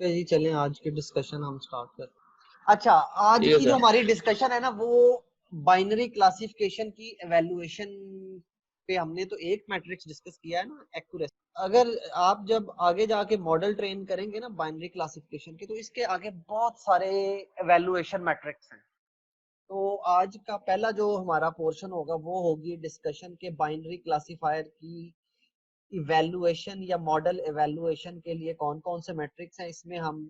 Okay जी, चलें आज की डिस्कशन हम स्टार्ट करते। अच्छा, आज ठीक है की जो सर। हमारी डिस्कशन है ना, वो बाइनरी क्लासिफिकेशन की एवेल्युएशन पे हमने तो एक मैट्रिक्स डिस्कस किया है ना, एक्यूरेसी। अगर आप जब आगे जाके मॉडल ट्रेन करेंगे ना बाइनरी क्लासिफिकेशन के, तो इसके आगे बहुत सारे एवेल्युएशन मैट्रिक्स हैं। तो आज का पहला जो हमारा पोर्शन होगा वो होगी डिस्कशन के बाइनरी क्लासिफायर की इवैल्यूएशन या मॉडल इवैल्यूएशन के लिए कौन कौन से मैट्रिक्स हैं। इसमें हम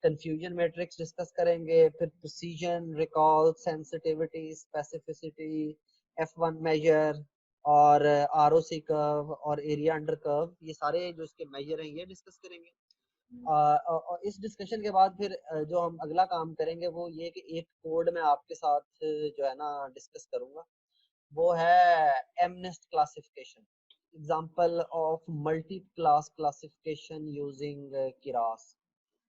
कंफ्यूजन मैट्रिक्स डिस्कस करेंगे, फिर precision, recall, sensitivity, specificity, F1 measure और ROC कर्व और एरिया अंडर कर्व, ये सारे जो इसके मेजर हैं ये डिस्कस करेंगे। और इस डिस्कशन के बाद फिर जो हम अगला काम करेंगे वो ये कि एक कोड में आपके साथ जो है ना डिस्कस करूंगा, वो है MNIST classification, example of multi class classification using Keras.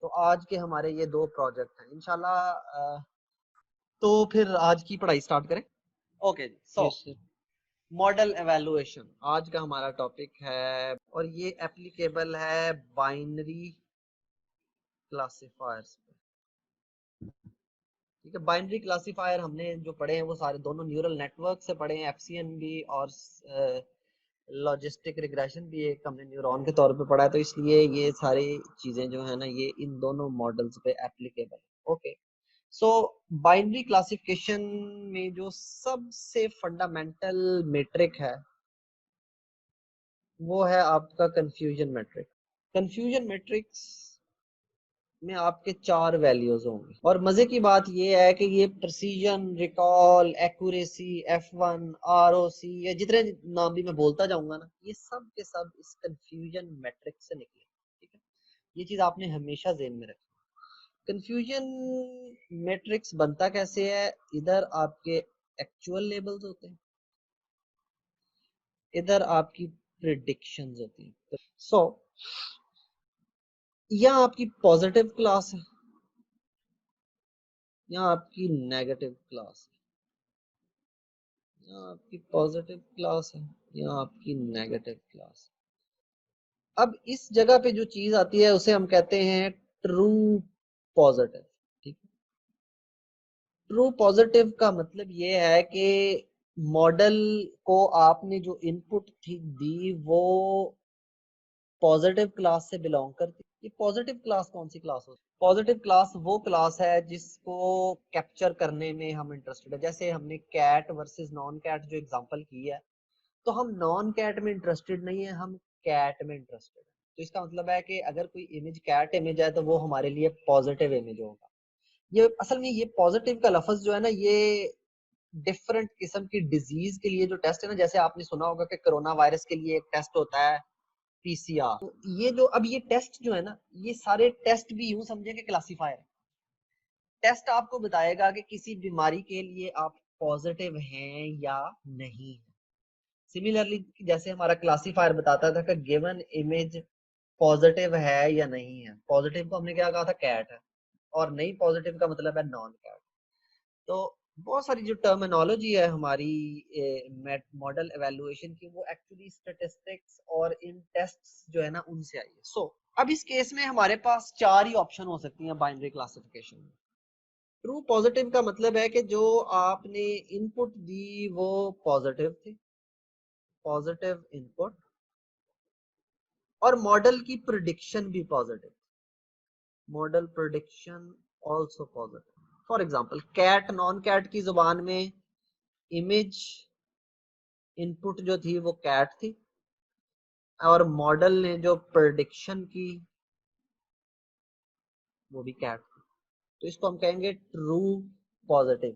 तो आज के हमारे ये दो प्रोजेक्ट हैं इंशाल्लाह। तो फिर आज की पढ़ाई स्टार्ट करें। ओके जी, so yes sir. Model evaluation आज का हमारा टॉपिक है और ये एप्लीकेबल है बाइनरी क्लासिफायर्स पे। ठीक है, बाइनरी क्लासिफायर हमने जो पढ़े हैं वो सारे दोनों न्यूरल नेटवर्क से पढ़े हैं, एफसीएन भी और लॉजिस्टिक रिग्रेशन भी एक हमने न्यूरॉन के तौर पे पढ़ा है। तो इसलिए ये सारी चीजें जो है ना ये इन दोनों मॉडल्स पे एप्लीकेबल है। ओके, सो बाइनरी क्लासिफिकेशन में जो सबसे फंडामेंटल मैट्रिक है वो है आपका कंफ्यूजन मैट्रिक। कंफ्यूजन मैट्रिक्स में आपके 4 वैल्यूज होंगे और मजे की बात ये है कि ये precision, recall, accuracy, F1, ROC, या जितने नाम भी मैं बोलता जाऊंगा ना, ये सब के सब इस कंफ्यूजन मैट्रिक्स से निकले। ठीक है, ये चीज आपने हमेशा ज़हन में रखी। कंफ्यूजन मैट्रिक्स बनता कैसे है? इधर आपके एक्चुअल लेबल्स होते हैं, इधर आपकी प्रिडिक्शंस होती हैं। सो यहाँ आपकी पॉजिटिव क्लास है, यहाँ आपकी नेगेटिव क्लास है, यहाँ आपकी पॉजिटिव क्लास है, यहाँ आपकी नेगेटिव क्लास है। अब इस जगह पे जो चीज आती है उसे हम कहते हैं ट्रू पॉजिटिव। ठीक है, ट्रू पॉजिटिव का मतलब ये है कि मॉडल को आपने जो इनपुट थी दी वो पॉजिटिव क्लास से बिलोंग करती है। ये पॉजिटिव क्लास कौन सी क्लास होती है? पॉजिटिव क्लास वो क्लास है जिसको कैप्चर करने में हम इंटरेस्टेड है। जैसे हमने कैट वर्सेस नॉन कैट जो एग्जांपल की है, तो हम नॉन कैट में इंटरेस्टेड नहीं है, हम कैट में इंटरेस्टेड है। तो इसका मतलब है कि अगर कोई इमेज कैट इमेज है तो वो हमारे लिए पॉजिटिव इमेज होगा। ये असल में ये पॉजिटिव का लफ्ज जो है ना, ये डिफरेंट किस्म की डिजीज के लिए जो टेस्ट है ना, जैसे आपने सुना होगा कि कोरोना वायरस के लिए एक टेस्ट होता है PCR। तो ये जो अब ये टेस्ट जो है ना, ये सारे टेस्ट भी यूं समझे कि क्लासिफायर है। टेस्ट आपको बताएगा कि किसी बीमारी के लिए आप पॉजिटिव हैं या नहीं। सिमिलरली जैसे हमारा क्लासिफायर बताता था कि गिवन इमेज पॉजिटिव है या नहीं है। पॉजिटिव को हमने क्या कहा था? कैट है। और नहीं पॉजिटिव का मतलब है नॉन कैट। तो बहुत सारी जो टर्मिनोलॉजी है हमारी मॉडल एवेल्युएशन की, वो एक्चुअली स्टैटिस्टिक्स और इन टेस्ट्स जो है ना उनसे आई है। सो अब इस केस में हमारे पास 4 ही ऑप्शन हो सकती हैं बाइनरी क्लासिफिकेशन में। ट्रू पॉजिटिव का मतलब है कि जो आपने इनपुट दी वो पॉजिटिव थी, पॉजिटिव इनपुट, और मॉडल की प्रिडिक्शन भी positive, model prediction also positive. For example cat, non cat की जुबान में इमेज इनपुट जो थी वो कैट थी और मॉडल ने जो प्रिडिक्शन की वो भी कैट थी। तो इसको हम कहेंगे ट्रू पॉजिटिव,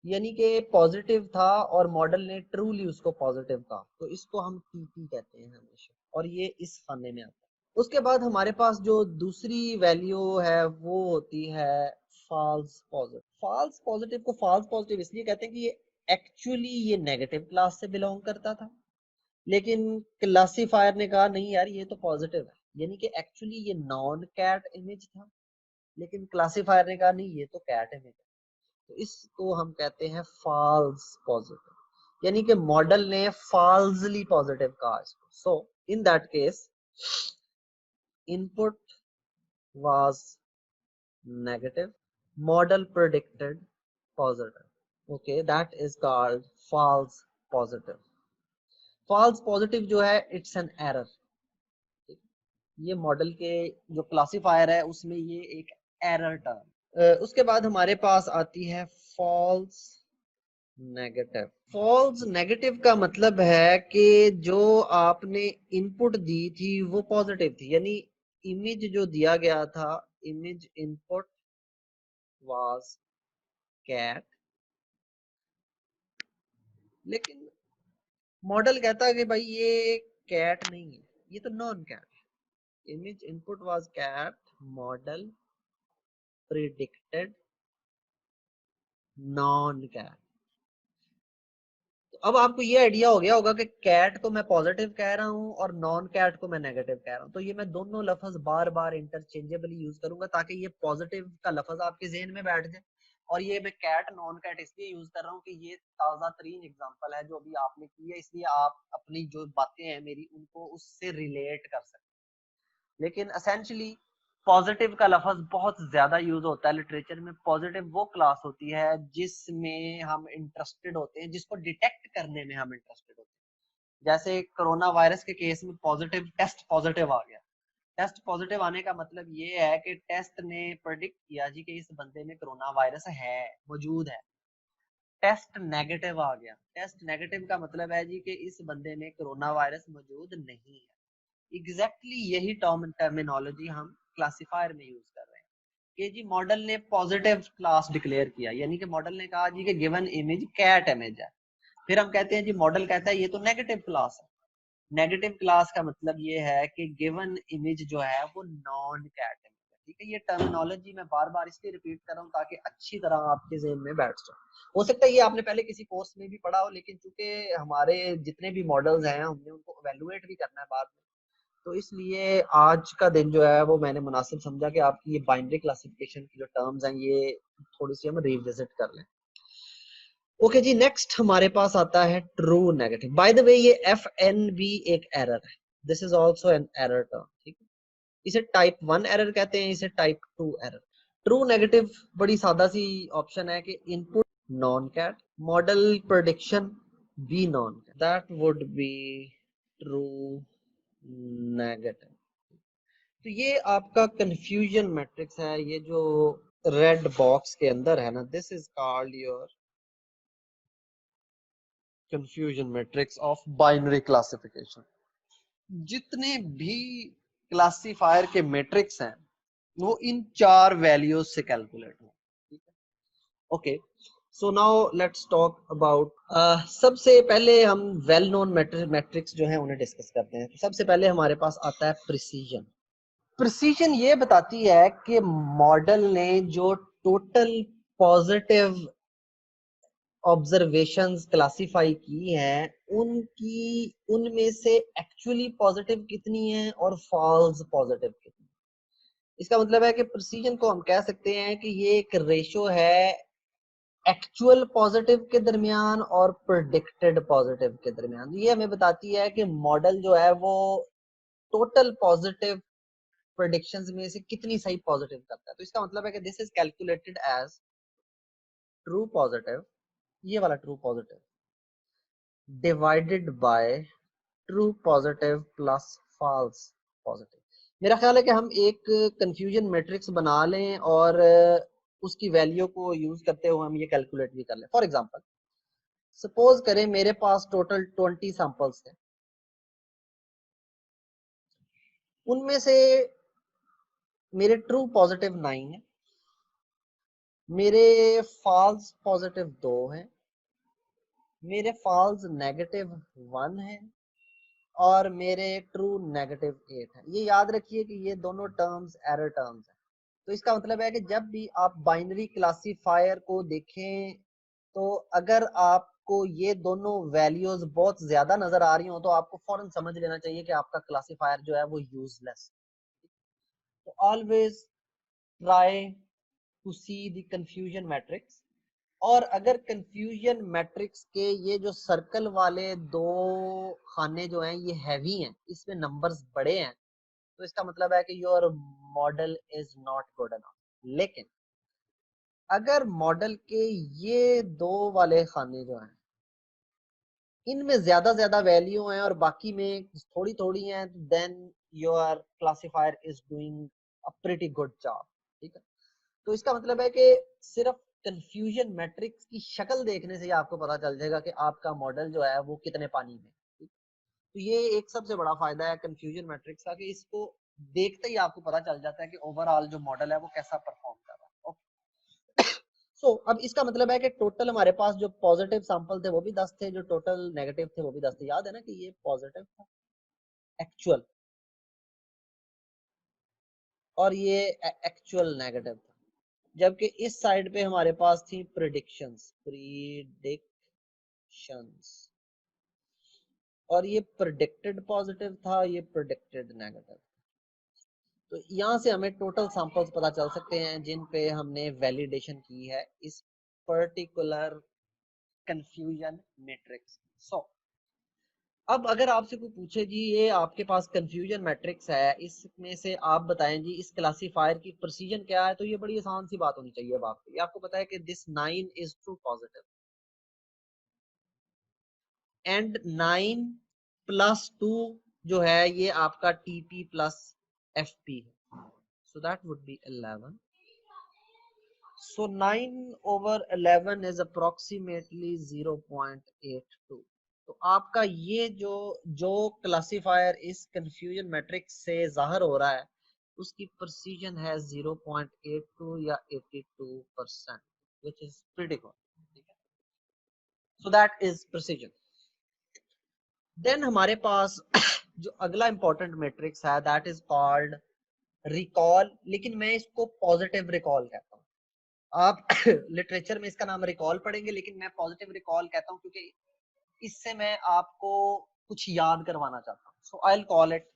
यानी कि पॉजिटिव था और मॉडल ने ट्रूली उसको पॉजिटिव कहा। तो इसको हम TP कहते हैं हमेशा, और ये इस खाने में आता है। उसके बाद हमारे पास जो दूसरी वैल्यू है वो होती है फॉल्स पॉजिटिव। फॉल्स पॉजिटिव को फॉल्स पॉजिटिव इसलिए कहते हैं कि ये एक्चुअली ये नेगेटिव क्लास से बिलोंग करता था, लेकिन क्लासिफायर ने कहा नहीं यार ये तो पॉजिटिव है, यानी कि एक्चुअली ये नॉन कैट इमेज था, लेकिन क्लासिफायर ने कहा नहीं ये तो कैट इमेज है। तो इसको हम कहते हैं फॉल्स पॉजिटिव, यानी कि मॉडल ने फॉल्सली पॉजिटिव कहा इसको। So in that case input was negative, model predicted positive. Okay, that is called false positive. false positive जो है it's an error. ये मॉडल के जो क्लासिफायर है उसमें ये एक एरर टर्म। उसके बाद हमारे पास आती है फॉल्स नेगेटिव। फॉल्स नेगेटिव का मतलब है कि जो आपने इनपुट दी थी वो पॉजिटिव थी, यानी इमेज जो दिया गया था, इमेज इनपुट वाज कैट, लेकिन मॉडल कहता है कि भाई ये कैट नहीं है, ये तो non cat. Image input was cat, model predicted non cat. तो अब आपको ये आइडिया हो गया होगा कि कैट को मैं पॉजिटिव कह रहा हूँ और नॉन कैट को मैं नेगेटिव कह रहा हूँ, तो ये मैं दोनों लफ्ज बार बार इंटरचेंजेबली यूज करूंगा ताकि ये पॉजिटिव का लफ्ज आपके जहन में बैठ जाए। और ये मैं कैट नॉन कैट इसलिए यूज कर रहा हूँ कि ये ताजा तरीन एग्जांपल है जो अभी आपने की है, इसलिए आप अपनी जो बातें हैं मेरी उनको उससे रिलेट कर सकते हैं। लेकिन असेंशली पॉजिटिव का लफ्ज बहुत ज्यादा यूज होता है लिटरेचर में। पॉजिटिव वो क्लास होती है जिसमें हम इंटरेस्टेड होते हैं, जिसको डिटेक्ट करने में हम इंटरेस्टेड होते हैं। जैसे कोरोना वायरस के केस में पॉजिटिव टेस्ट पॉजिटिव आ गया। टेस्ट पॉजिटिव आने का मतलब ये है कि टेस्ट ने प्रेडिक्ट किया जी कि इस बंदे में कोरोना वायरस है, मौजूद है। टेस्ट नेगेटिव आ गया। टेस्ट नेगेटिव का मतलब है जी कि इस बंदे में कोरोना वायरस मौजूद नहीं है। एग्जैक्टली यही टर्मिनोलॉजी हम क्लासिफायर में यूज कर रहे हैं कि जी मॉडल ने पॉजिटिव क्लास डिक्लेयर किया, यानी कि मॉडल ने कहा जी कि गिवन इमेज कैट इमेज है। फिर हम कहते हैं जी मॉडल कहता है ये तो नेगेटिव क्लास है। नेगेटिव क्लास का मतलब ये है कि गिवन इमेज जो है वो नॉन कैट इमेज है। ठीक है, ये टर्मिनोलॉजी मैं बार बार इसलिए रिपीट कर रहा हूँ ताकि अच्छी तरह आपके ज़हन में बैठ जाए। हो सकता है ये आपने पहले किसी कोर्स में भी पढ़ा हो, लेकिन चूंकि हमारे जितने भी मॉडल्स हैं हमने उनको इवेलुएट भी करना है बाद में, तो इसलिए आज का दिन जो है वो मैंने मुनासिब समझा कि आपकी ये बाइनरी क्लासिफिकेशन की जो टर्म्स हैं ये थोड़ी सी हम रिविजिट कर लें। ओके जी, नेक्स्ट हमारे पास आता है true negative. By the way ये एफ एन भी एक एरर है, this is also an error term. ठीक है, इसे टाइप 1 एरर कहते हैं, इसे टाइप 2 एरर। ट्रू नेगेटिव बड़ी सादा सी ऑप्शन है कि input non cat, model prediction be non cat, that would be true negative. तो ये आपका कंफ्यूजन मैट्रिक्स है, ये जो रेड बॉक्स के अंदर है ना, this is called your confusion matrix of binary classification. जितने भी क्लासिफायर के मैट्रिक्स हैं वो इन 4 वैल्यूज से कैलकुलेट हो। ठीक है, okay, so now let's talk about, सबसे पहले हम वेल नोन मैट्रिक्स जो है उन्हें डिस्कस करते हैं। तो सबसे पहले हमारे पास आता है प्रिसीजन। प्रिसीजन ये बताती है कि मॉडल ने जो टोटल पॉजिटिव ऑब्जर्वेशंस क्लासिफाई की हैं उनमें से एक्चुअली पॉजिटिव कितनी है और फॉल्स पॉजिटिव कितनी। इसका मतलब है कि प्रिसीजन को हम कह सकते हैं कि ये एक रेशो है एक्चुअल पॉजिटिव के दरमियान और प्रेडिक्टेड पॉजिटिव के दरमियान। ये हमें बताती है कि मॉडल जो है वो टोटल पॉजिटिव प्रेडिक्शंस में से कितनी सही पॉजिटिव करता है। तो इसका मतलब है कि this is calculated as true positive, ये वाला true positive divided by true positive plus false positive. मेरा ख्याल है कि हम एक कंफ्यूजन मैट्रिक्स बना लें और उसकी वैल्यू को यूज करते हुए हम ये कैलकुलेट भी कर लें। फॉर एग्जांपल सपोज करें मेरे पास टोटल 20 सैंपल्स थे, उनमें से मेरे ट्रू पॉजिटिव 9 है, मेरे फॉल्स पॉजिटिव 2 हैं, मेरे फॉल्स नेगेटिव 1 है और मेरे ट्रू नेगेटिव 8 है। ये याद रखिए कि ये दोनों टर्म्स एरर टर्म्स हैं। तो इसका मतलब है कि जब भी आप बाइनरी क्लासिफायर को देखें तो अगर आपको ये दोनों वैल्यूज बहुत ज्यादा नजर आ रही हो तो आपको फौरन समझ लेना चाहिए कि आपका क्लासिफायर जो है वो यूजलेस। तो always try to see the confusion matrix. और अगर कंफ्यूजन मैट्रिक्स के ये जो सर्कल वाले दो खाने जो हैं ये हैवी हैं, इसमें नंबर्स बड़े हैं, तो इसका मतलब है कि your model is not good enough. लेकिन अगर मॉडल के ये दो वाले खाने जो हैं इनमें ज्यादा वैल्यू है और बाकी में थोड़ी थोड़ी है, then your classifier is doing a pretty good job. ठीक है, तो इसका मतलब है कि सिर्फ कंफ्यूजन मैट्रिक्स की शक्ल देखने से ही आपको पता चल जाएगा कि आपका मॉडल जो है वो कितने पानी में। तो ये एक सबसे बड़ा फायदा है कंफ्यूजन मैट्रिक्स का कि इसको देखते ही आपको पता चल जाता है कि ओवरऑल जो मॉडल है वो कैसा परफॉर्म कर रहा है। सो अब इसका मतलब है कि टोटल हमारे पास जो पॉजिटिव सैंपल थे वो भी 10 थे, जो टोटल नेगेटिव थे वो भी 10 थे। याद है ना कि ये पॉजिटिव था एक्चुअल और ये एक्चुअल नेगेटिव था, जबकि इस साइड पे हमारे पास थी प्रिडिक्शंस और ये प्रेडिक्टेड पॉजिटिव था, ये प्रेडिक्टेड नेगेटिव। तो यहाँ से हमें टोटल सैंपल्स पता चल सकते हैं जिन पे हमने वैलिडेशन की है इस पर्टिकुलर कंफ्यूजन मैट्रिक्स। सो अब अगर आपसे कोई पूछे जी ये आपके पास कंफ्यूजन मैट्रिक्स है, इसमें से आप बताएं जी इस क्लासिफायर की प्रिसीजन क्या है, तो ये बड़ी आसान सी बात होनी चाहिए। अब आपको ये आपको पता है कि this 9 is true positive and 9 plus 2 जो है ये आपका टीपी प्लस एफपी है, so that would B 11। So 9 over 11 is approximately 0.82। तो आपका ये जो जो क्लासिफायर इस कंफ्यूजन मैट्रिक्स से जाहिर हो रहा है उसकी प्रिसीजन है 0.82 या 82%, which is pretty good। ठीक है, so that is precision। Then हमारे पास जो अगला इंपॉर्टेंट मैट्रिक्स है दैट इज कॉल्ड रिकॉल, लेकिन मैं इसको पॉजिटिव रिकॉल कहता हूँ। आप लिटरेचर में इसका नाम रिकॉल पढ़ेंगे, लेकिन मैं पॉजिटिव रिकॉल कहता हूँ क्योंकि इससे मैं आपको कुछ याद करवाना चाहता हूँ। So I will call it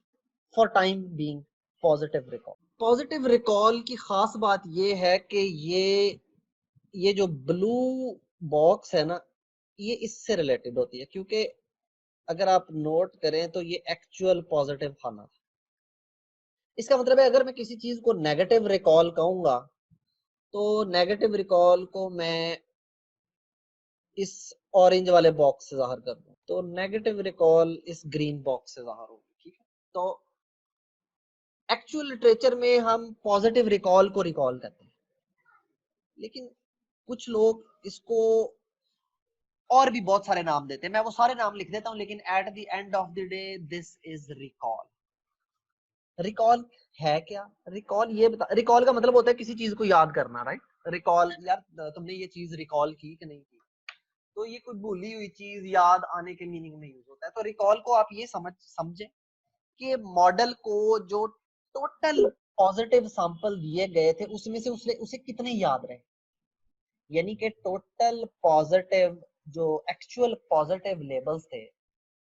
for time being positive recall. Positive recall की खास बात ये है कि ये जो ब्लू बॉक्स है ना ये इससे रिलेटेड होती है, क्योंकि अगर आप नोट करें तो ये एक्चुअल पॉजिटिव खाना था। इसका मतलब है अगर मैं किसी चीज को नेगेटिव रिकॉल कहूंगा तो नेगेटिव रिकॉल को मैं इस ऑरेंज वाले बॉक्स से जाहिर कर दूं तो नेगेटिव रिकॉल इस ग्रीन बॉक्स से जाहिर होगी। ठीक है, तो एक्चुअल लिटरेचर में हम पॉजिटिव रिकॉल को रिकॉल करते हैं, लेकिन कुछ लोग इसको और भी बहुत सारे नाम देते हैं। मैं वो सारे नाम लिख देता हूं, लेकिन at the end of the day this is recall. Recall है क्या? रिकॉल ये बता, रिकॉल का मतलब होता है किसी चीज को याद करना, राइट। रिकॉल, यार तुमने ये चीज रिकॉल की कि नहीं की, तो ये कोई भूली हुई चीज याद आने के मीनिंग में यूज होता है। तो रिकॉल को आप ये समझे कि मॉडल को जो टोटल पॉजिटिव सैंपल दिए गए थे उसमें से उसे कितने याद रहे, यानी कि टोटल पॉजिटिव जो एक्चुअल पॉजिटिव लेबल्स थे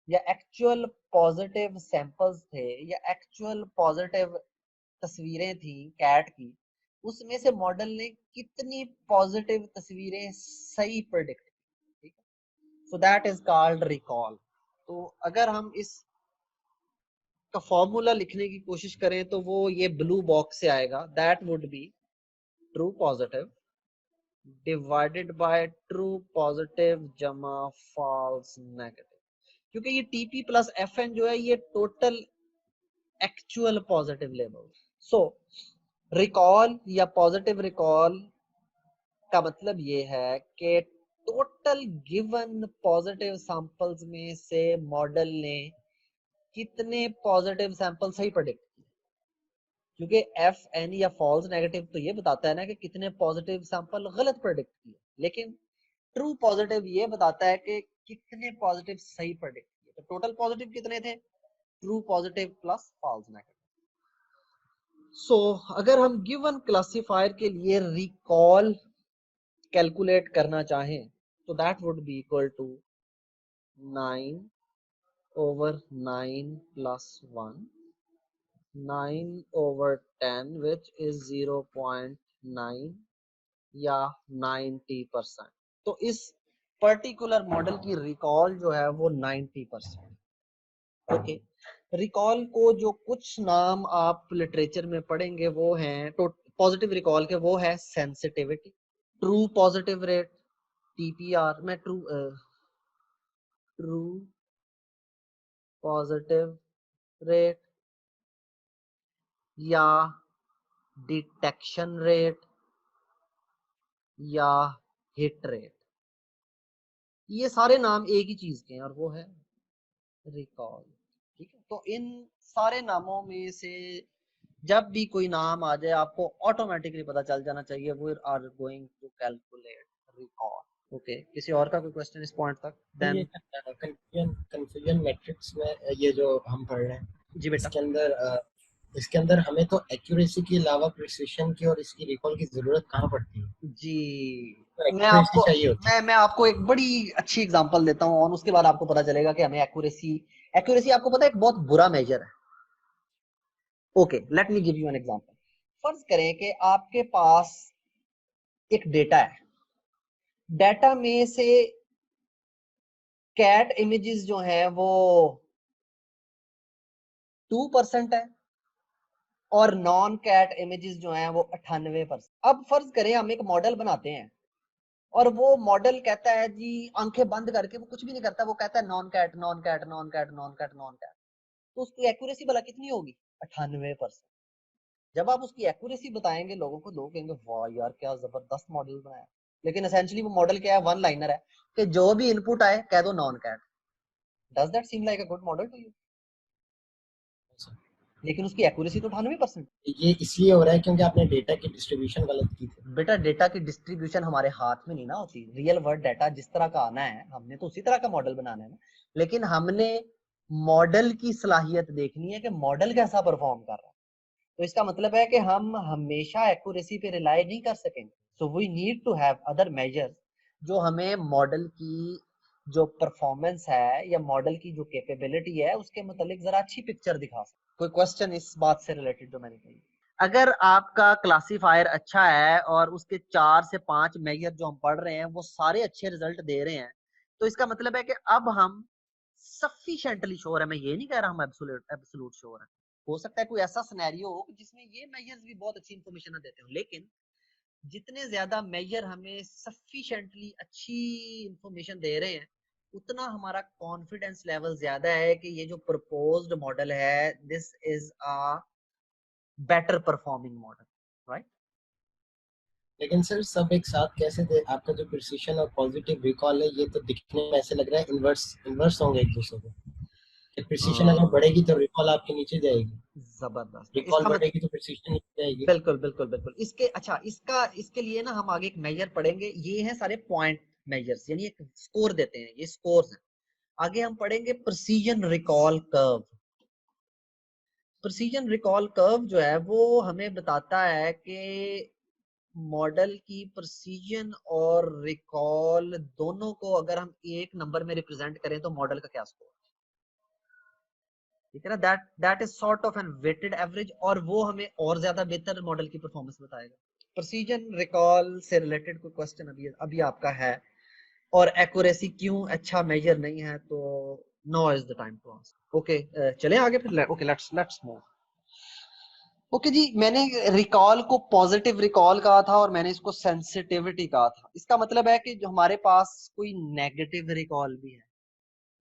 या एक्चुअल पॉजिटिव सैंपल्स थे या एक्चुअल पॉजिटिव तस्वीरें थी कैट की, उसमें से मॉडल ने कितनी पॉजिटिव तस्वीरें सही प्रेडिक्ट की। ठीक है, सो दैट इज कॉल्ड रिकॉल। तो अगर हम इस का फॉर्मूला लिखने की कोशिश करें तो वो ये ब्लू बॉक्स से आएगा, that would be true positive divided by true positive जमा फॉल्स नेगेटिव, क्योंकि ये टीपी प्लस एफएन जो है ये टोटल एक्चुअल पॉजिटिव लेवल। सो रिकॉल या पॉजिटिव रिकॉल का मतलब ये है कि टोटल गिवन पॉजिटिव सैंपल्स में से मॉडल ने कितने पॉजिटिव सैंपल सही प्रेडिक्ट किए, क्योंकि एफ एन या फॉल्स नेगेटिव तो ये बताता है ना कि कितने पॉजिटिव सैंपल गलत प्रेडिक्ट किए, लेकिन ट्रू पॉजिटिव ये बताता है कि कितने पॉजिटिव सही प्रेडिक्ट किए। तो टोटल पॉजिटिव कितने थे? True positive plus false negative. So अगर हम गिवन क्लासिफायर के लिए रिकॉल कैलकुलेट करना चाहें तो that would be equal to 9 over 9 plus 1, 9 over 10 which is 0.9 या 90%। तो इस पर्टिकुलर मॉडल की रिकॉल जो है वो 90%। ओके, रिकॉल को जो कुछ नाम आप लिटरेचर में पढ़ेंगे वो हैं, तो पॉजिटिव रिकॉल के वो है sensitivity, true positive rate TPR में, ट्रू पॉजिटिव रेट या डिटेक्शन रेट या हिट रेट, ये सारे नाम एक ही चीज के हैं और वो है रिकॉल। ठीक है, तो इन सारे नामों में से जब भी कोई नाम आ जाए आपको ऑटोमेटिकली पता चल जाना चाहिए we are going to calculate recall. Okay, किसी और का कोई क्वेश्चन इस पॉइंट तक? ये देन कंफ्यूजन मैट्रिक्स में ये जो हम पढ़ रहे हैं, जी बेटा, इसके अंदर हमें तो एक्यूरेसी के अलावा प्रिसिशन की और इसकी रिकॉल की जरूरत कहाँ पड़ती है? जी तो एक्यूरेसी चाहिए होती है। मैं आपको एक बड़ी अच्छी एग्जांपल देता हूँ और उसके बाद आपको पता चलेगा कि हमें एक्यूरेसी आपको पता है एक बहुत बुरा मेजर है। Okay, let me give you an example. फर्ज करें कि आपके पास एक डेटा है, डेटा में से कैट इमेजेस जो हैं वो 2% है और नॉन कैट इमेजेस जो हैं वो 98%। अब फर्ज करें हम एक मॉडल बनाते हैं और वो मॉडल कहता है जी, आंखें बंद करके वो कुछ भी नहीं करता, वो कहता है non cat non cat non cat non cat non cat, तो उसकी एक्यूरेसी भला कितनी होगी? 98%। जब आप उसकी एक्यूरेसी बताएंगे लोगों को, लोग कहेंगे वाह यार क्या जबरदस्त मॉडल बनाया, लेकिन एसेंशियली वो मॉडल क्या है? वन लाइनर है कि जो भी इनपुट आए कह दो non cat. Does that seem like a good model to you? लेकिन उसकी एक्यूरेसी तो 98%। ये इसलिए हो रहा है क्योंकि आपने डेटा की डिस्ट्रीब्यूशन गलत की थी। बेटा डेटा की डिस्ट्रीब्यूशन हमारे हाथ में नहीं ना होती, रियल वर्ल्ड डाटा जिस तरह का आना है हमने तो उसी तरह का मॉडल बनाना है ना, लेकिन हमने मॉडल की सलाहियत देखनी है कि मॉडल कैसा परफॉर्म कर रहा है। तो इसका मतलब है कि हम हमेशा एक्यूरेसी पे रिलाई नहीं कर सकेंगे, so we need to have other measures जो हमें मॉडल की जो परफॉर्मेंस है या मॉडल की जो कैपेबिलिटी है उसके मुतालिक जरा अच्छी पिक्चर दिखा सके। कोई क्वेश्चन इस बात से रिलेटेड जो मैंने कही? अगर आपका क्लासीफायर अच्छा है और उसके 4 से 5 मेजर जो हम पढ़ रहे हैं वो सारे अच्छे रिजल्ट दे रहे हैं, तो इसका मतलब है कि अब हम सफिशिएंटली श्योर है, मैं ये नहीं कह रहा हम एब्सोल्यूट श्योर है, हो सकता है कोई ऐसा सिनेरियो हो जिसमें ये मेजर्स भी बहुत अच्छी इंफॉर्मेशन देते हो, लेकिन जितने ज्यादा मेजर हमें सफिशिएंटली अच्छी इंफॉर्मेशन दे रहे हैं उतना हमारा कॉन्फिडेंस लेवल ज्यादा है कि ये जो प्रपोज्ड मॉडल है this is a better performing model, right? लेकिन सर सब एक साथ कैसे दे? आपका जो प्रिसिशन और पॉजिटिव रिकॉल है ये तो दिखने में ऐसे लग रहा है इन्वर्स इन्वर्स होंगे एक दूसरे के। प्रिसिशन अगर बढ़ेगी तो रिकॉल आपके नीचे जाएगी, जबरदस्त है रिकॉल इसका मतलब, बढ़ेगी तो प्रिसिशन नीचे जाएगी। बिल्कुल बिल्कुल बिल्कुल। इसके अच्छा इसके लिए ना हम आगे एक मेजर पढ़ेंगे, ये हैं सारे पॉइंट मेजर्स, यानी एक स्कोर देते हैं, ये स्कोर्स हैं। आगे हम पढ़ेंगे precision recall curve. Precision recall curve जो है वो हमें बताता है कि मॉडल की प्रिसीजन और रिकॉल दोनों को अगर हम एक नंबर में रिप्रेजेंट करें तो मॉडल का क्या स्कोर, ठीक है ना? That is sort of an weighted average, और वो हमें और ज्यादा बेहतर मॉडल की परफॉर्मेंस बताएगा। प्रिसीजन रिकॉल से रिलेटेड कोई क्वेश्चन अभी अभी आपका है और एक्यूरेसी क्यों अच्छा मेजर नहीं है, तो now is the time to ask. Okay, चलें आगे फिर। Okay, let's move. ओके जी, मैंने रिकॉल को पॉजिटिव रिकॉल कहा था और मैंने इसको सेंसिटिविटी कहा था। इसका मतलब है कि जो हमारे पास कोई नेगेटिव रिकॉल भी है।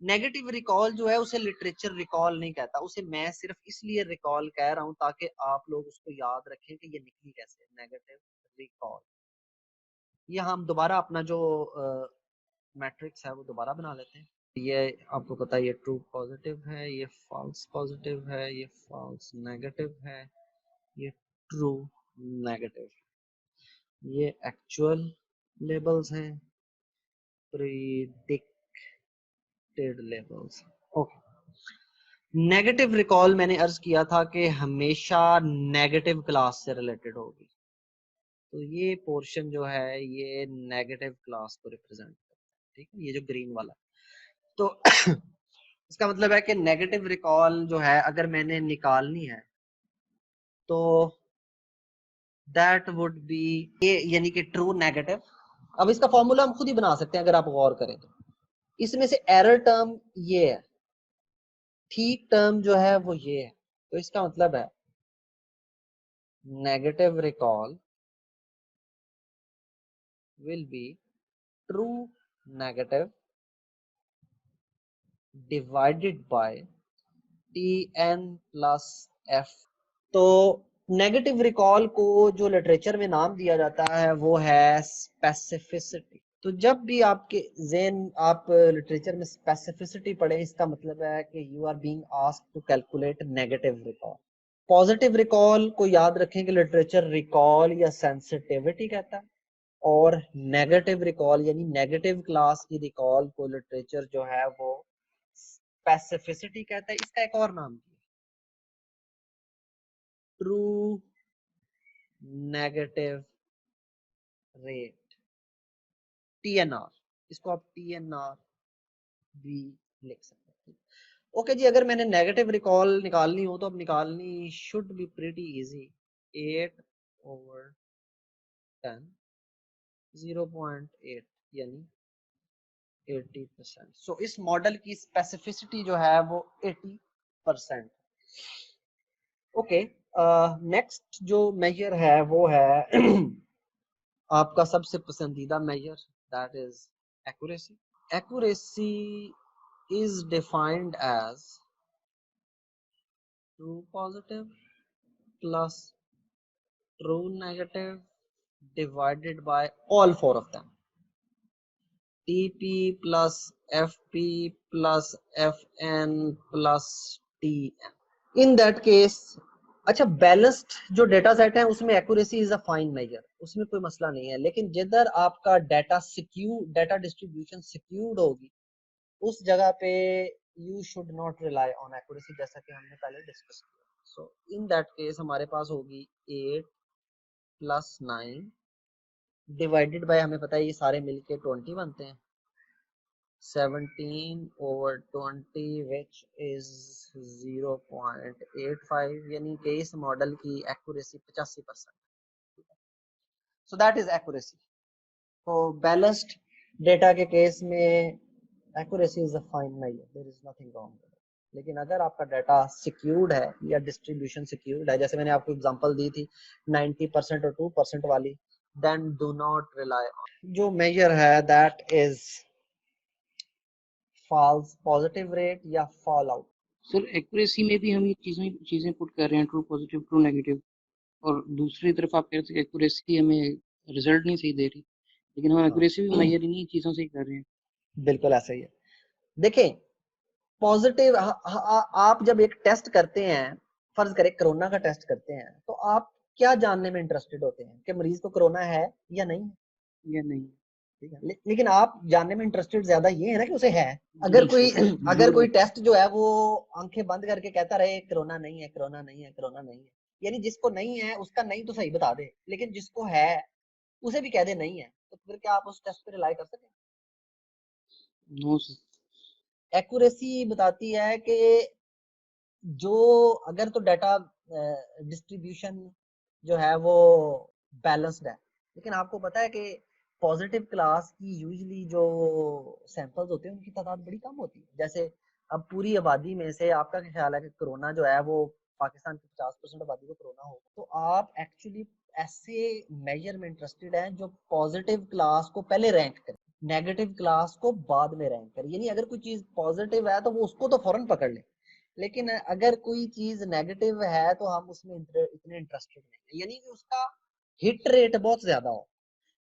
नेगेटिव रिकॉल जो है उसे लिटरेचर रिकॉल नहीं कहता, उसे मैं सिर्फ इसलिए रिकॉल कह रहा हूं ताकि आप लोग उसको याद रखें कि ये निकली कैसे नेगेटिव रिकॉल। ये हम दोबारा अपना जो मैट्रिक्स है वो दोबारा बना लेते हैं। ये आपको पता है ये ट्रू पॉजिटिव है, ये फॉल्स पॉजिटिव है, ये फॉल्स नेगेटिव है, ये ट्रू नेगेटिव, ये एक्चुअल लेबल्स हैं, predicted labels. Okay, negative recall मैंने अर्ज किया था कि हमेशा नेगेटिव क्लास से रिलेटेड होगी, तो ये पोर्शन जो है ये नेगेटिव क्लास को रिप्रेजेंट करता है, ठीक है, ये जो ग्रीन वाला। तो इसका मतलब है कि नेगेटिव रिकॉल जो है अगर मैंने निकालनी है तो दैट वुड बी ये, यानी कि ट्रू नेगेटिव। अब इसका फॉर्मूला हम खुद ही बना सकते हैं अगर आप गौर करें तो। इसमें से एरर टर्म ये है, ठीक टर्म जो है वो ये है, तो इसका मतलब है negative recall will be true negative divided by Tn plus f। तो नेगेटिव रिकॉल को जो लिटरेचर में नाम दिया जाता है वो है स्पेसिफिसिटी। तो जब भी आपके ज़हन आप लिटरेचर में स्पेसिफिसिटी पढ़े, इसका मतलब है कि you are being asked to calculate negative recall. Positive recall को याद रखें कि लिटरेचर रिकॉल या सेंसिटिविटी कहता है, और नेगेटिव रिकॉल यानी नेगेटिव क्लास की रिकॉल को लिटरेचर जो है वो स्पेसिफिसिटी कहता है। इसका एक और नाम है ट्रू नेगेटिव रेट, TNR। इसको आप TNR भी लिख सकते हैं। ओके जी, अगर मैंने नेगेटिव रिकॉल निकालनी हो तो अब निकालनी शुड बी प्रीटी इजी। 8/10 0.8 यानी 80%। सो इस मॉडल की स्पेसिफिसिटी जो है वो 80%। ओके, नेक्स्ट जो मेजर है वो है आपका सबसे पसंदीदा measure, that is accuracy. Accuracy is defined as true positive plus true negative divided by all four of them. TP plus FP plus FN plus TN. In that case, अच्छा, balanced जो data set है उसमें accuracy is a fine measure, उसमें कोई मसला नहीं है। लेकिन जिधर आपका डाटा डिस्ट्रीब्यूशन सिक्यूर्ड होगी उस जगह पे you should not rely on accuracy, जैसा कि हमने पहले डिस्कस किया। सो इन दैट केस हमारे पास होगी 8 प्लस 9 डिवाइडेड बाय, हमें पता है ये सारे मिलके 20 बनते हैं, 17/20 विच इज 0.85, यानी कि इस मॉडल की accuracy 85%। So that is accuracy. तो बैलेंस्ड डेटा के केस में accuracy is a fine measure, there is nothing wrong. लेकिन अगर आपका डाटा सिक्योर्ड है या डिस्ट्रीब्यूशन सिक्योर्ड है, जैसे मैंने आपको एग्जांपल दी थी 90% और 2% वाली, then do not rely on. जो मेजर है that is false positive rate या फॉल आउट। सर एक्यूरेसी में भी हम ये चीजें पुट कर रहे हैं, ट्रू पॉजिटिव ट्रू नेगेटिव, और दूसरी तरफ आप कह रहे थे कि एक्यूरेसी हमें रिजल्ट नहीं सही दे रही, लेकिन हम एक्यूरेसी भी मेजर इन्हीं चीजों से ही कर रहे हैं। बिल्कुल ऐसा ही है। देखें, पॉजिटिव आप जब एक टेस्ट करते हैं, फर्ज करें कोरोना का टेस्ट करते हैं, तो आप क्या जानने में इंटरेस्टेड होते हैं कि मरीज को कोरोना है या नहीं है? या नहीं? ठीक है, लेकिन आप जानने में इंटरेस्टेड ज्यादा ये है ना कि उसे है। अगर कोई अगर कोई टेस्ट जो है वो आंखें बंद करके कहता रहे कोरोना नहीं है, कोरोना नहीं है, कोरोना नहीं है, यानी जिसको नहीं है उसका नहीं तो सही बता दे, लेकिन जिसको है उसे भी कह दे नहीं है, तो फिर क्या आप उस टेस्ट पे रिलाई कर सकते हैं? No sir. एक्यूरेसी बताती है कि जो अगर तो डाटा डिस्ट्रीब्यूशन जो है वो बैलेंस्ड है, लेकिन आपको पता है कि पॉजिटिव क्लास की यूजुअली जो सैंपल्स होते हैं उनकी तादाद बड़ी कम होती है। जैसे अब पूरी आबादी में से आपका क्या ख्याल है कि कोरोना जो है वो पाकिस्तान की 50% आबादी को कोरोना होगा, तो आप एक्चुअली ऐसे मेजर में इंटरेस्टेड हैं जो पॉजिटिव क्लास को पहले रैंक करे, नेगेटिव क्लास को बाद में रैंक करे। यानी अगर कोई चीज पॉजिटिव है तो वो उसको तो फौरन पकड़ ले, लेकिन अगर कोई चीज नेगेटिव है तो हम उसमें इतने इंटरेस्टेड नहीं है। यानी कि उसका हिट रेट बहुत ज्यादा हो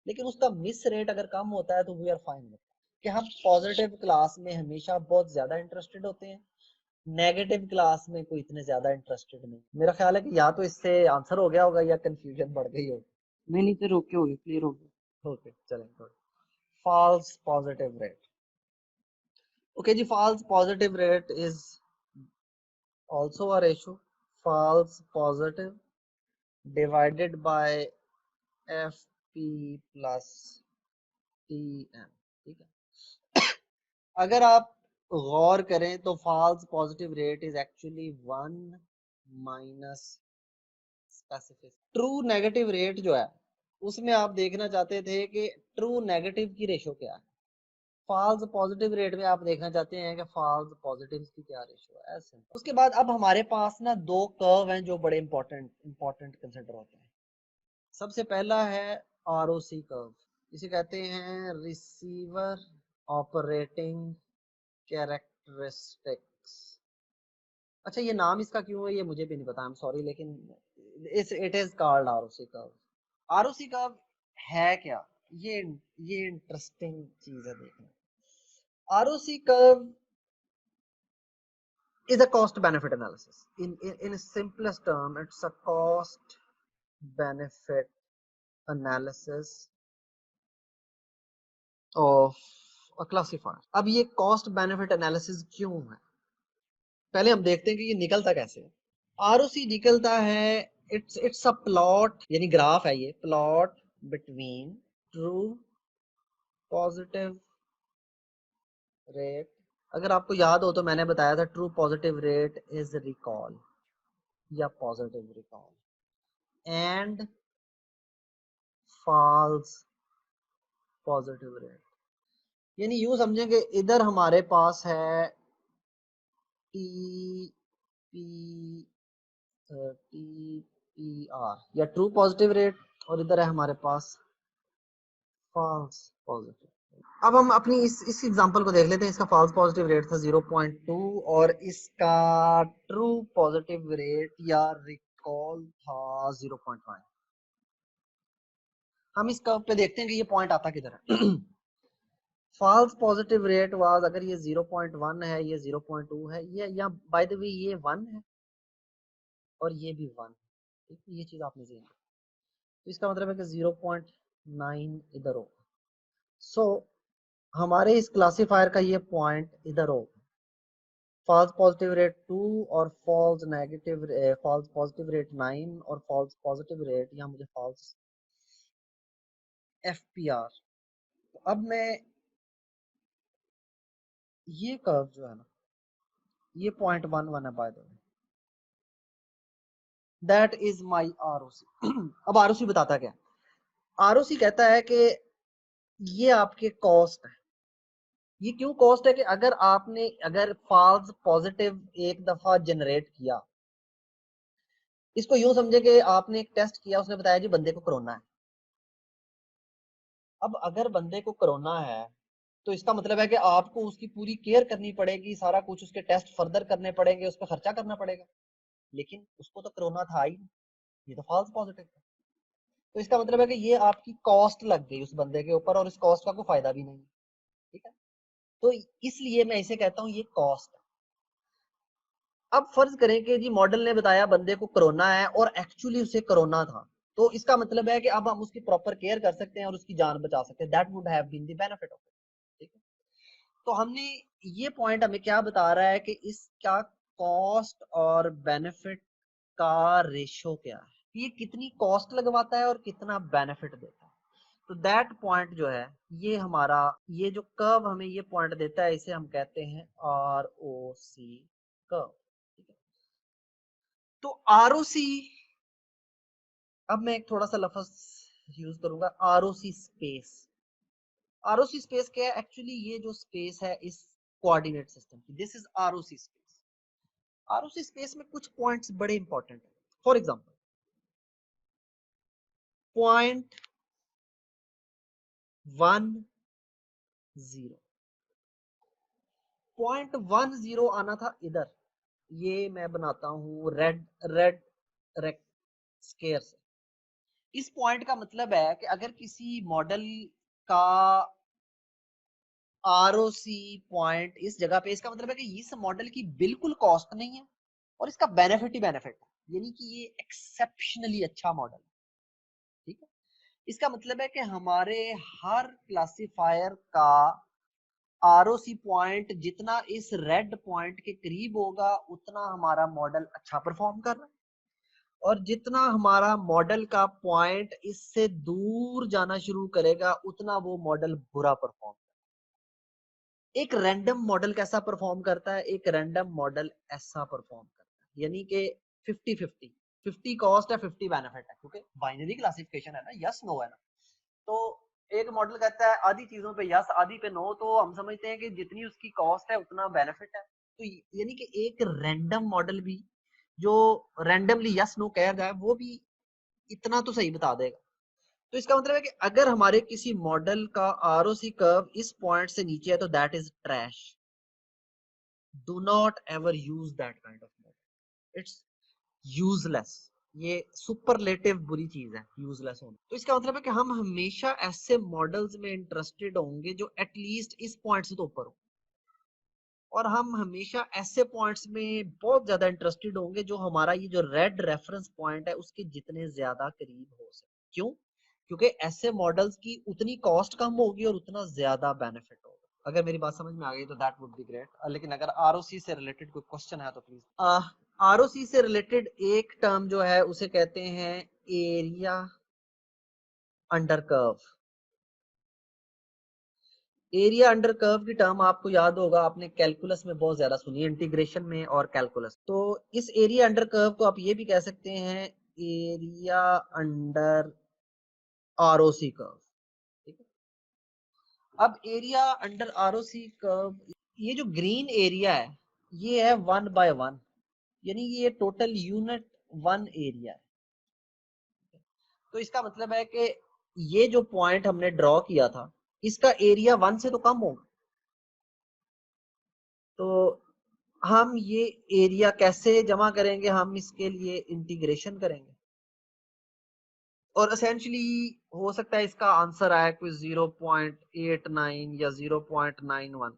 लेकिन उसका मिस रेट अगर कम होता है तो वी आर फाइन। कि हम पॉजिटिव क्लास में हमेशा बहुत ज्यादा इंटरेस्टेड होते हैं, नेगेटिव क्लास में कोई इतने ज्यादा इंटरेस्टेड नहीं। मेरा ख्याल है कि या तो इससे आंसर हो गया होगा या कंफ्यूजन बढ़ गई होगी। नहीं सर, ओके हो गया, क्लियर हो गया। ओके चलें। False positive rate. ओके जी, false positive rate is also a ratio, false positive divided by FP plus TN। ठीक है, अगर आप गौर करें तो false positive rate is actually 1 minus specific. True negative rate जो है उसमें आप देखना चाहते थे कि ट्रू नेगेटिव की रेशो क्या है। फॉल्स पॉजिटिव रेट में आप देखना चाहते हैं कि फॉल्स पॉजिटिव की क्या रेशियो है, ऐसे। उसके बाद अब हमारे पास ना दो कर्व हैं जो बड़े इंपॉर्टेंट कंसिडर होते हैं। सबसे पहला है आरओसी कर्व, इसे कहते हैं रिसीवर ऑपरेटिंग कैरेक्टरिस्टिक्स। अच्छा, ये नाम इसका क्यों है ये मुझे भी नहीं पता, आई एम सॉरी, लेकिन it is called ROC curve. ROC curve है क्या, ये इंटरेस्टिंग चीज है देखना। ROC curve is a cost benefit analysis. In simplest term, it's a cost benefit analysis of a classifier. अब ये cost benefit analysis क्यों है, पहले हम देखते हैं कि ये निकलता कैसे है। आरओसी निकलता है, इट्स अ प्लॉट, यानी ग्राफ है ये, plot between true positive rate. अगर आपको याद हो तो मैंने बताया था true positive rate is recall या positive recall and false positive rate. यानी यूं समझेंगे इधर हमारे पास है टी पी आर या ट्रू पॉजिटिव रेट, और इधर है हमारे पास फॉल्स पॉजिटिव। अब हम अपनी इस एग्जांपल को देख लेते हैं। इसका फॉल्स पॉजिटिव रेट था 0.2 और इसका ट्रू पॉजिटिव रेट या रिकॉल था 0.1। हम इस कर्व पे देखते हैं कि ये पॉइंट आता किधर है। फॉल्स पॉजिटिव रेट वाज, अगर ये 0.1 है, ये 0.2 है, ये या बाय द वे ये 1 है और ये भी 1 है, ठीक है, ये चीज आपने ध्यान रखनी। तो इसका मतलब है कि 0.9 इधर होगा। सो हमारे इस क्लासिफायर का ये पॉइंट इधर होगा। फॉल्स पॉजिटिव रेट 2 और फॉल्स पॉजिटिव रेट 9 और फॉल्स पॉजिटिव रेट, यहाँ मुझे फॉल्स FPR। अब मैं ये कर्व जो है ना, ये 0.11 है by the way, that is my ROC. अब आरओसी बताता क्या, आरओसी कहता है कि ये आपके कॉस्ट है। ये क्यों कॉस्ट है कि अगर फॉल्स पॉजिटिव एक दफा जनरेट किया, इसको यूं समझे कि आपने एक टेस्ट किया, उसने बताया जी बंदे को कोरोना है। अब अगर बंदे को कोरोना है तो इसका मतलब है कि आपको उसकी पूरी केयर करनी पड़ेगी, सारा कुछ उसके टेस्ट फर्दर करने पड़ेंगे, उस पर खर्चा करना पड़ेगा। लेकिन उसको तो कोरोना था ही, ये तो फॉल्स पॉजिटिव था। तो इसका मतलब है कि ये आपकी कॉस्ट लग गई उस बंदे के ऊपर और इस कॉस्ट का कोई फायदा भी नहीं, ठीक है। तो इसलिए मैं इसे कहता हूं ये कॉस्ट है। अब फर्ज करें कि जी मॉडल ने बताया बंदे को कोरोना है और एक्चुअली उसे कोरोना था, तो इसका मतलब है कि अब हम उसकी प्रॉपर केयर कर सकते हैं और उसकी जान बचा सकते हैं। That would have been the benefit of it, ठीक है। तो हमने ये पॉइंट हमें क्या बता रहा है कि इसका कॉस्ट और बेनिफिट का रेशो क्या है, ये कितनी कॉस्ट लगवाता है और कितना बेनिफिट देता है। तो दैट पॉइंट जो है, ये हमारा ये जो कर्व हमें ये पॉइंट देता है, इसे हम कहते हैं आरओसी कर्व, ठीक है। तो आरओसी, अब मैं एक थोड़ा सा लफ्ज यूज करूंगा, आरओसी स्पेस। आरओसी स्पेस क्या है, एक्चुअली ये जो स्पेस है इस कोऑर्डिनेट सिस्टम की, this is ROC space. ROC space में कुछ पॉइंट्स बड़े इंपॉर्टेंट है। फॉर एग्जांपल पॉइंट 10, पॉइंट 10 आना था इधर, ये मैं बनाता हूं रेड रेड रेड स्केयर से। इस पॉइंट का मतलब है कि अगर किसी मॉडल का आरओसी पॉइंट इस जगह पे, इसका मतलब है कि इस मॉडल की बिल्कुल कॉस्ट नहीं है और इसका बेनिफिट ही बेनिफिट है, यानी कि ये एक्सेप्शनली अच्छा मॉडल है, ठीक है। इसका मतलब है कि हमारे हर क्लासिफायर का आरओसी पॉइंट जितना इस रेड पॉइंट के करीब होगा उतना हमारा मॉडल अच्छा परफॉर्म कर रहा है, और जितना हमारा मॉडल का पॉइंट इससे दूर जाना शुरू करेगा उतना वो मॉडल बुरा परफॉर्म। एक रैंडम मॉडल कैसा परफॉर्म करता है, एक रैंडम मॉडल ऐसा परफॉर्म करता है, यानी कि 50-50, 50 कॉस्ट है 50 बेनिफिट है, क्योंकि बाइनरी क्लासिफिकेशन है ना, यस नो है ना। तो एक मॉडल कहता है आधी चीजों पे यस आधी पे नो, तो हम समझते हैं कि जितनी उसकी कॉस्ट है उतना बेनिफिट है। तो यानी कि एक रैंडम मॉडल भी जो रैंडमली यस नो कह रहा है वो भी इतना तो सही बता देगा। तो इसका मतलब है कि अगर हमारे किसी मॉडल का आरओसी कर्व इस पॉइंट से नीचे है तो that is trash. Do not ever use that kind of model, it's useless. ये सुपरलेटिव बुरी चीज है यूजलेस होना। तो इसका मतलब है कि हम हमेशा ऐसे मॉडल्स में इंटरेस्टेड होंगे जो एटलीस्ट इस पॉइंट से तो ऊपर हो, और हम हमेशा ऐसे पॉइंट्स में बहुत ज्यादा इंटरेस्टेड होंगे जो हमारा ये जो रेड रेफरेंस पॉइंट है उसके जितने ज्यादा करीब हो सके। क्यों? क्योंकि ऐसे मॉडल्स की उतनी कॉस्ट कम होगी और उतना ज्यादा बेनिफिट होगा। अगर मेरी बात समझ में आ गई तो दैट वुड बी ग्रेट। लेकिन अगर आरओसी से रिलेटेड कोई क्वेश्चन है तो प्लीज। आरओसी से रिलेटेड एक टर्म जो है उसे कहते हैं area under curve. Area under curve की टर्म आपको याद होगा, आपने कैलकुलस में बहुत ज्यादा सुनी, इंटीग्रेशन में और कैलकुलस। तो इस एरिया अंडर कर्व को आप ये भी कह सकते हैं एरिया अंडर आरओसी कर्व। ठीक है, अब एरिया अंडर आरओसी कर्व, ये जो ग्रीन एरिया है ये है 1/1, यानी ये टोटल यूनिट 1 एरिया है। तो इसका मतलब है कि ये जो पॉइंट हमने ड्रॉ किया था इसका एरिया 1 से तो कम होगा। तो हम ये एरिया कैसे जमा करेंगे? हम इसके लिए इंटीग्रेशन करेंगे और एसेंशियली हो सकता है इसका आंसर आए कोई 0.89 या 0.91।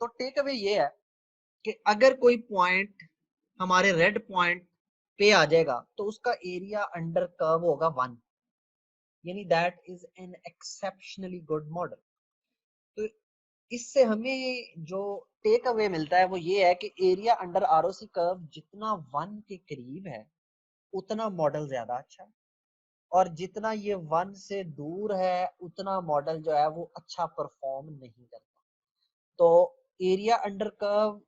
तो टेक अवे ये है कि अगर कोई पॉइंट हमारे रेड पॉइंट पे आ जाएगा तो उसका एरिया अंडर कर्व होगा 1, यानी that is an exceptionally good model. तो इससे हमें जो टेक अवे मिलता है वो ये है कि एरिया अंडर आरओसी कर्व जितना 1 के करीब है उतना मॉडल ज्यादा अच्छा है, और जितना ये 1 से दूर है उतना मॉडल जो है वो अच्छा परफॉर्म नहीं करता। तो एरिया अंडर कर्व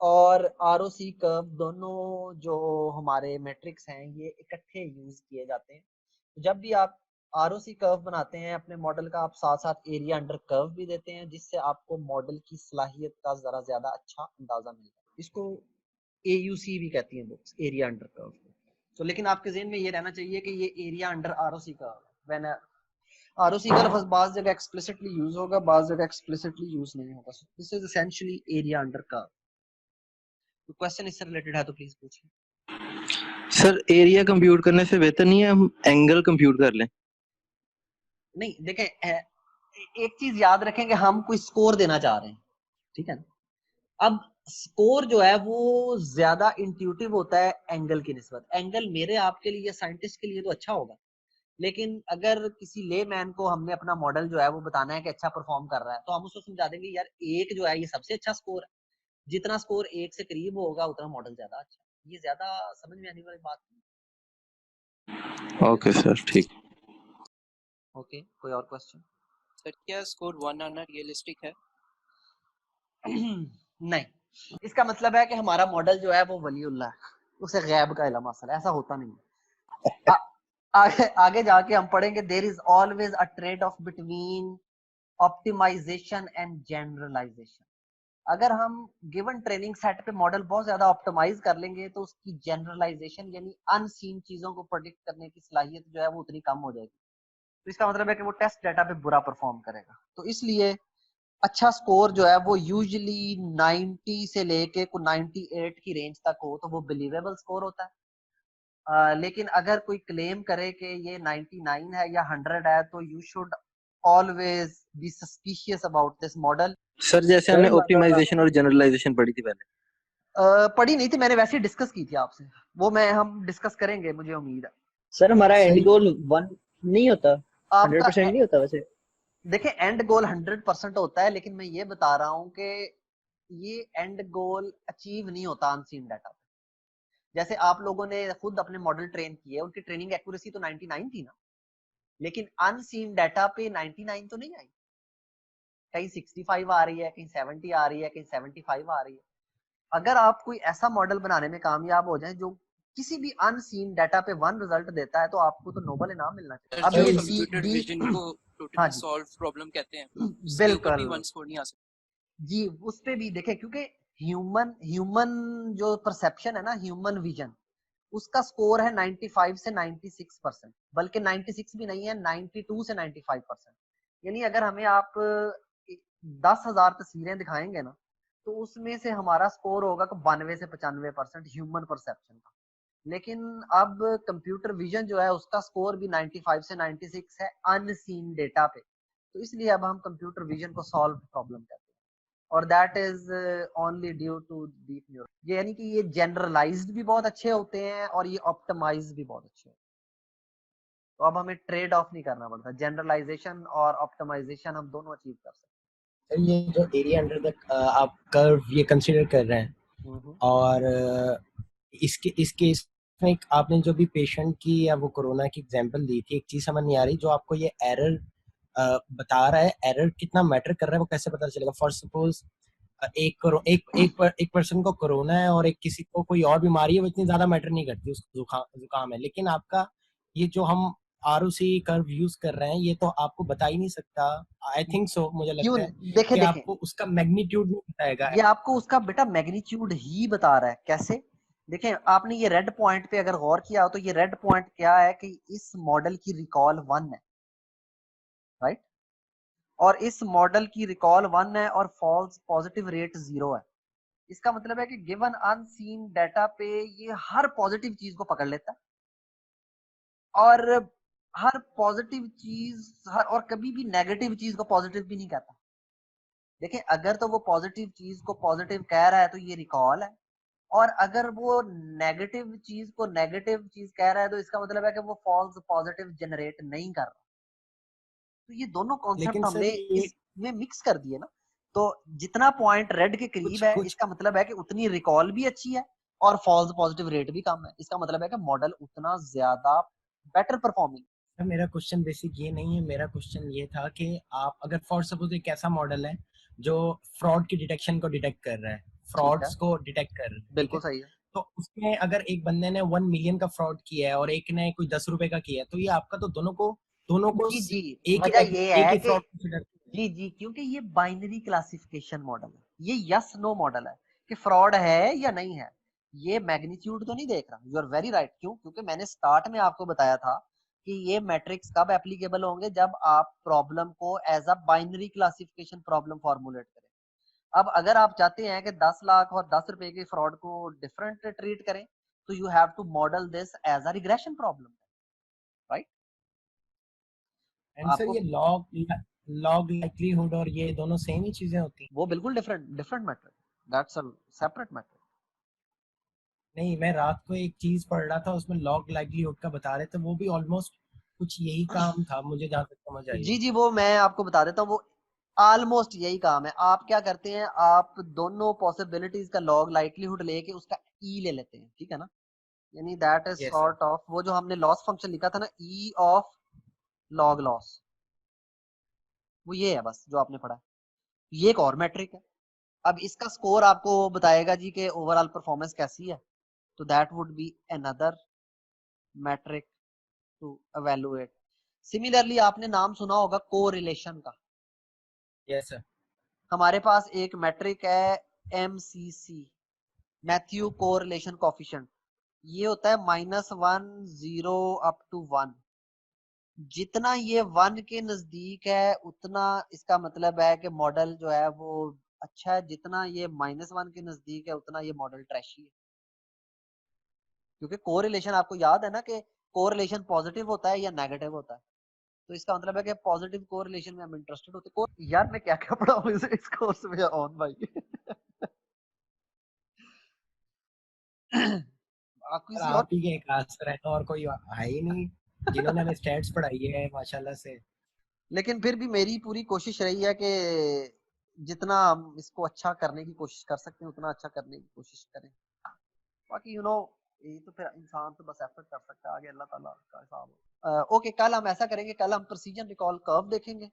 और आरओसी कर्व दोनों जो हमारे मैट्रिक्स हैं ये इकट्ठे यूज किए जाते हैं। जब भी आप आरओसी कर्व बनाते हैं अपने मॉडल का, आप साथ साथ एरिया अंडर कर्व भी देते हैं जिससे आपको मॉडल की सलाहियत का जरा ज्यादा अच्छा अंदाजा मिलता है। इसको एयूसी भी कहती हैं बुक्स, एरिया अंडर कर्व। तो लेकिन आपके ज़हन में ये रहना चाहिए कि ये area under ROC curve, when ROC का लफ्ज बाज जगह एक्सप्लिसिटली यूज होगा, बाज जगह एक्सप्लिसिटली यूज नहीं होगा। This is essentially area under curve. तो क्वेश्चन इससे रिलेटेड है तो प्लीज पूछिए। सर एरिया कंप्यूट करने से बेहतर नहीं है हम एंगल कंप्यूट कर लें? नहीं देखें, एक चीज याद रखें कि हम कोई स्कोर देना चाह रहे हैं, ठीक है ना। अब स्कोर जो है वो ज्यादा इंट्यूटिव होता है एंगल की निस्बत। एंगल मेरे आपके लिए, साइंटिस्ट के लिए तो अच्छा होगा, लेकिन अगर किसी ले मैन को हमने अपना मॉडल जो है वो बताना है कि अच्छा परफॉर्म कर रहा है तो हम उसको समझा देंगे यार एक जो है ये सबसे अच्छा स्कोर है, जितना स्कोर 1 से करीब होगा उतना मॉडल ज्यादा अच्छा है। ये ज्यादा समझ में आने वाली बात नहीं। ओके सर, ठीक। ओके, कोई और क्वेश्चन? सर क्या स्कोर 1 आना रियलिस्टिक है? नहीं, इसका मतलब है कि हमारा मॉडल जो है वो वलीउल्लाह है, उसे गैब का इल्म हासिल है, ऐसा होता नहीं है। आगे जाके हम पढ़ेंगे there is always a trade off between optimization and generalization. अगर हम गिवन ट्रेनिंग सेट पे मॉडल बहुत ज्यादा ऑप्टिमाइज कर लेंगे तो उसकी जनरलाइजेशन यानी अनसीन चीजों को प्रेडिक्ट करने की सलाहियत जो है वो उतनी कम हो जाएगी। तो इसका मतलब है कि वो टेस्ट डाटा पे बुरा परफॉर्म करेगा। तो इसलिए अच्छा स्कोर जो है वो यूजुअली 90 से लेके 98 की रेंज तक हो तो वो बिलीवेबल स्कोर होता है। लेकिन अगर कोई क्लेम करे कि ये 99 है या 100 है तो you should always be suspicious about this model. Sir जैसे हमने ऑप्टिमाइजेशन और जनरलाइजेशन पढ़ी थी पहले। पढ़ी नहीं थी मैंने, वैसे ही डिस्कस की थी आपसे, वो मैं हम डिस्कस करेंगे मुझे उम्मीद है। सर हमारा एंड सही। गोल 1 नहीं होता, आपका 100% नहीं होता वैसे। देखें एंड गोल 100% होता है, लेकिन मैं ये बता रहा हूँ कि ये एंड गोल अचीव नहीं होता अनसीन डाटा पे। जैसे आप लोगों ने खुद अपने मॉडल ट्रेन किए, उनकी ट्रेनिंग एक्यूरेसी तो 99 थी ना, लेकिन अनसीन डाटा पे 99 तो नहीं आई, कहीं 65 आ रही है, कहीं 70 आ रही है, कहीं 75 आ रही है। अगर आप कोई ऐसा मॉडल बनाने में कामयाब हो जाए जो किसी भी अनसीन डाटा पे 1 रिजल्ट देता है तो आपको तो नोबेल इनाम मिलना चाहिए। सर अब जो ये कंप्यूटर विजन को हाँ टोटली जी सॉल्व प्रॉब्लम कहते हैं, उसके ऊपर भी बिल्कुल 1 स्कोर नहीं आ सकता। जी, उस पे भी देखें क्योंकि ह्यूमन ह्यूमन जो परसेप्शन है ना, ह्यूमन विजन, उसका स्कोर है 95 से 96%, बल्कि 96 भी नहीं है, 92 से 95%। यानी अगर हमें आप 10,000 तस्वीरें दिखाएंगे ना, तो उसमें से हमारा स्कोर होगा 92 से 95% ह्यूमन परसेप्शन का। लेकिन अब कंप्यूटर विजन जो है उसका स्कोर भी 95 से 96 है अनसीन डेटा पे। तो इसलिए अब हम कंप्यूटर विजन को सॉल्व प्रॉब्लम कहते हैं, और that is only due to deep neural. ये यानी कि ये जनरलाइज्ड भी बहुत अच्छे होते हैं और ये ऑप्टिमाइज भी बहुत अच्छे होते हैं। तो अब हमें ट्रेड ऑफ नहीं करना पड़ता, जनरलाइजेशन और ऑप्टिमाइजेशन हम दोनों अचीव कर सकते सर ये जो एरिया अंडर द आप कर्व ये कंसीडर कर रहे हैं, हैं। और इसके केस में आपने जो भी पेशेंट की या वो कोरोना की एग्जांपल दी थी, एक चीज समझ नहीं आ रही, जो आपको ये एरर बता रहा है, एरर कितना मैटर कर रहा है वो कैसे पता चलेगा? फॉर सपोज एक पर्सन को कोरोना है और एक किसी को कोई और बीमारी है, वो इतनी ज्यादा मैटर नहीं करती, उसको जुकाम है, लेकिन आपका ये जो हम ROC कर्व यूज कर रहे हैं ये तो आपको बता ही नहीं सकता। आई थिंक सो, मुझे क्यों लगता है नहीं? देखें कि देखें, आपको उसका मैग्नीट्यूड नहीं बताएगा। ये आपको उसका बेटा मैग्नीट्यूड ही बता रहा है। कैसे? देखें, आपने ये रेड पॉइंट पे अगर गौर किया हो तो ये रेड पॉइंट क्या है कि इस मॉडल की रिकॉल 1 है, राइट? और इस मॉडल की रिकॉल 1 है और फॉल्स पॉजिटिव रेट 0 है। इसका मतलब है कि गिवन अनसीन डाटा पे ये हर पॉजिटिव चीज को पकड़ लेता है, और हर पॉजिटिव चीज और कभी भी नेगेटिव चीज को पॉजिटिव भी नहीं कहता। देखिए, अगर तो वो पॉजिटिव चीज को पॉजिटिव कह रहा है तो ये रिकॉल है, और अगर वो नेगेटिव चीज को नेगेटिव चीज कह रहा है तो इसका मतलब है कि वो फॉल्स पॉजिटिव जनरेट नहीं कर रहा। तो ये दोनों लेकिन कॉन्सेप्ट हमने सर ये इसमें मिक्स कर दिए ना। तो जितना पॉइंट रेड के कुछ करीब है, कुछ इसका मतलब है कि उतनी रिकॉल भी अच्छी है और फॉल्स पॉजिटिव रेट भी कम है। इसका मतलब है कि मॉडल उतना ज्यादा बेटर परफॉर्मिंग। सर मेरा क्वेश्चन बेसिक ये नहीं है, मेरा क्वेश्चन ये था कि आप अगर फॉर सपोज एक ऐसा मॉडल है जो फ्रॉड की डिटेक्शन को डिटेक्ट कर रहा है, ठीक है, फ्रॉड्स को डिटेक्ट कर रहा है, ठीक बिल्कुल है, सही है। तो उसमें अगर एक बंदे ने 1 मिलियन का फ्रॉड किया है और एक ने कोई 10 रुपए का किया है, तो ये आपका तो दोनों को जी जी, एक वजह एक, ये एक है ही कि फ्रॉड कंसिडर। जी जी, क्योंकि ये बाइनरी क्लासिफिकेशन मॉडल है, ये यस नो मॉडल है कि फ्रॉड है या नहीं है। ये मैग्नीट्यूड तो नहीं देख रहा। You are very right. क्यों? क्योंकि मैंने स्टार्ट में आपको बताया था कि ये मैट्रिक्स कब एप्लीकेबल होंगे, जब आप प्रॉब्लम को as a binary classification problem formulate करें। अब अगर आप चाहते हैं कि 10 लाख और 10 रुपए के फ्रॉड को डिफरेंट ट्रीट करें, तो you have to model this as a regression problem, right? And sir आपको ये लॉग लाइक्लीहुड और ये दोनों सेम ही चीजें होती हैं? वो बिल्कुल different different metric, that's a separate metric. नहीं, मैं रात को एक चीज पढ़ रहा था, उसमें लॉग लाइक्लीहुड का बता रहे थे, वो भी ऑलमोस्ट कुछ यही काम था, मुझे जहां तक समझ आई जी है। जी, वो मैं आपको बता देता हूँ, वो ऑलमोस्ट यही काम है। आप क्या करते हैं, आप दोनों पॉसिबिलिटीज का लॉग लाइक्लीहुड लेके उसका ई ले लेते हैं, ठीक है ना? यानी that is yes sir. Sort of वो जो हमने लॉस फंक्शन लिखा था ना, ई ऑफ लॉग लॉस, वो ये है बस जो आपने पढ़ा है। ये एक और मैट्रिक है। अब इसका स्कोर आपको बताएगा जी कि ओवरऑल परफॉर्मेंस कैसी है, तो that would be another metric to evaluate. Similarly आपने नाम सुना होगा कोरिलेशन का। Yes sir. हमारे पास एक मैट्रिक है MCC, मैथ्यू कोरिलेशन कोफिशिएंट। ये होता है -1 0 अप टू 1। जितना ये 1 के नजदीक है उतना इसका मतलब है कि मॉडल जो है वो अच्छा है, जितना ये -1 के नजदीक है उतना ये मॉडल ट्रैशी है। क्योंकि कोरिलेशन आपको याद है ना कि कोरिलेशन पॉजिटिव होता है या नेगेटिव होता है। तो इसका मतलब है कि पॉजिटिव कोरिलेशन में हम इंटरेस्टेड होते हैं। यार मैं क्या क्या पढ़ा हूँ इस कोर्स में ऑन भाई। आप और किसी और आप ही के क्लास में रहता और कोई है ही नहीं जिन्होंने हमें स्टैट्स पढ़ाई है माशाल्लाह से। लेकिन फिर भी मेरी पूरी कोशिश रही है कि जितना हम इसको अच्छा करने की कोशिश कर सकते हैं उतना अच्छा करने की कोशिश करें। बाकी ये तो फिर इंसान तो बस एफर्ट कर सकता है, आगे अल्लाह ताला का हिसाब। ओके, कल हम ऐसा करेंगे, कल हम प्रिसीजन रिकॉल कर्व देखेंगे,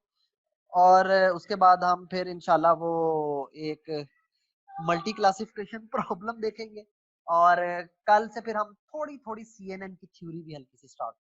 और उसके बाद हम फिर इंशाल्लाह वो एक मल्टी क्लासिफिकेशन प्रॉब्लम देखेंगे, और कल से फिर हम थोड़ी थोड़ी CNN की थ्योरी भी हल्की सी स्टार्ट